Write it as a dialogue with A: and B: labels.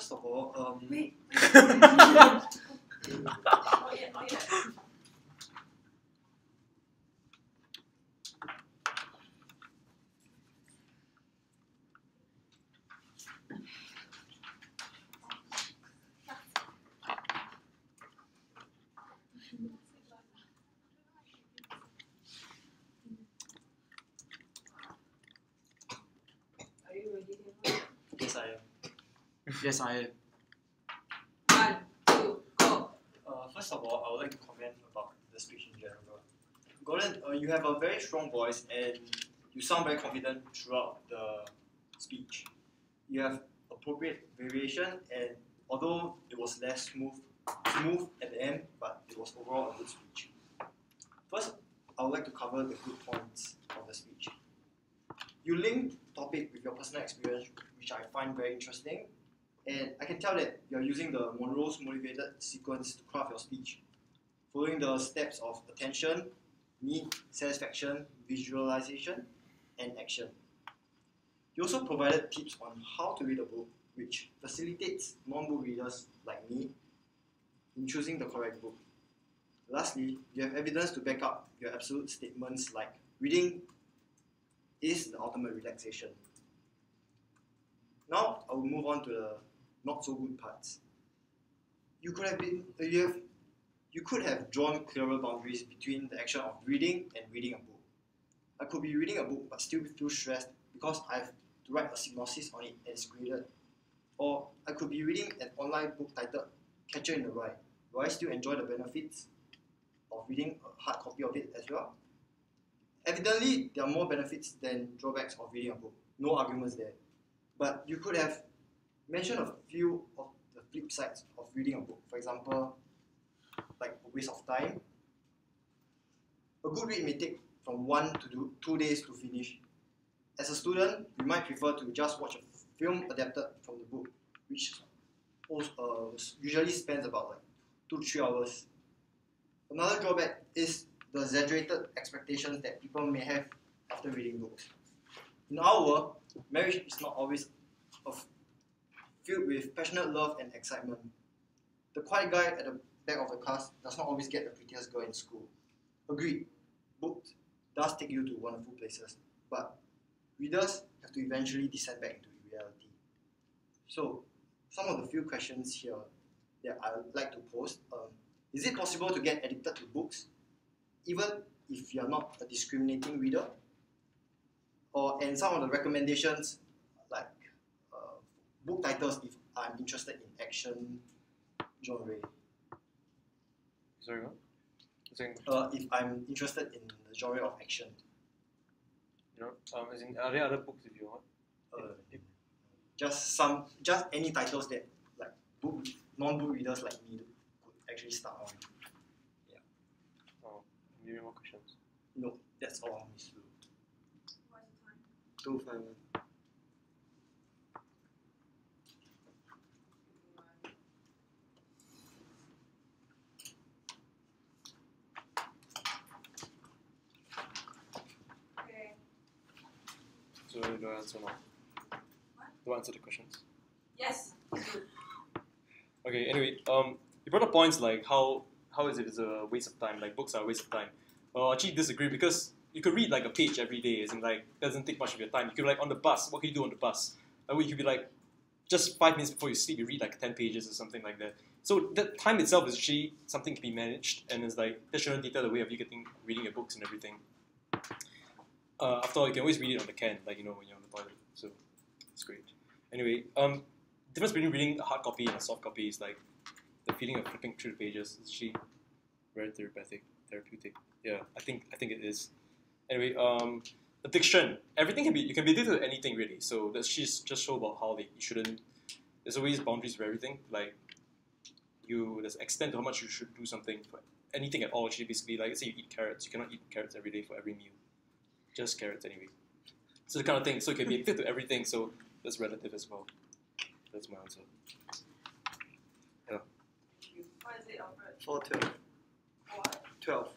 A: first of all,
B: Wait. Are you ready?
A: yes, I am.
C: Yes, I am.
B: 1, 2, go.
A: First of all, I would like to comment about the speech in general. Gordon, you have a very strong voice and you sound very confident throughout the speech. You have appropriate variation, and although it was less smooth at the end, but it was overall a good speech. First, I would like to cover the good points of the speech. You link topic with your personal experience, which I find very interesting, and I can tell that you are using the Monroe's motivated sequence to craft your speech, following the steps of attention, need, satisfaction, visualization, and action. You also provided tips on how to read a book, which facilitates non-book readers like me in choosing the correct book. Lastly, you have evidence to back up your absolute statements like reading is the ultimate relaxation. Now I will move on to the not so good parts. You could have drawn clearer boundaries between the action of reading and reading a book. I could be reading a book but still feel stressed because I have to write a synopsis on it and it's graded. Or I could be reading an online book titled Catcher in the Rye. Will I still enjoy the benefits of reading a hard copy of it as well? Evidently, there are more benefits than drawbacks of reading a book. No arguments there. But you could have mentioned a few of the flip sides of reading a book. For example, like a waste of time. A good read may take from 1 to 2 days to finish. As a student, you might prefer to just watch a film adapted from the book, which usually spends about like 2 to 3 hours. Another drawback is the exaggerated expectations that people may have after reading books. In our world, marriage is not always filled with passionate love and excitement. The quiet guy at the back of the class does not always get the prettiest girl in school. Agreed, books does take you to wonderful places, but readers have to eventually descend back into reality. So, some of the few questions here that I would like to pose. Is it possible to get addicted to books, even if you are not a discriminating reader? And some of the recommendations, like book titles if I'm interested in action genre.
C: Sorry, what?
A: If I'm interested in the genre of action.
C: You know, as in, are there other books if you want?
A: Just any titles that like non-book readers like me could actually start on. Yeah.
C: Oh, maybe more questions.
A: No, that's all, Miss Lu.
B: What's the time?
A: 2:51.
B: Okay.
C: So do I answer now?
B: What?
C: Do I answer the questions?
B: Yes.
C: Okay, anyway, you brought up points like how is it a waste of time, like books are a waste of time. Well, I actually disagree because you could read like a page every day, as in like it doesn't take much of your time. You could like on the bus, what can you do on the bus? You could be like, just 5 minutes before you sleep, you read like 10 pages or something like that. So that time itself is actually something to be managed, and it's like, that shouldn't deter the way of you reading your books and everything. After all, you can always read it on the can, like, you know, when you're on the toilet, so it's great. Anyway, the difference between reading a hard copy and a soft copy is like the feeling of flipping through the pages. It's actually very therapeutic. Yeah, I think it is. Anyway, addiction. Everything you can be addicted to anything really. So that's just show about how you shouldn't. There's always boundaries for everything. Like there's an extent to how much you should do something for anything at all. Actually, basically, like let's say you eat carrots, you cannot eat carrots every day for every meal. Just carrots anyway. So the kind of thing. So you can be addicted to everything. So that's relative as well. That's my answer. Yeah.
B: What is it, Alfred?
A: 4:12.
B: What?
A: 12.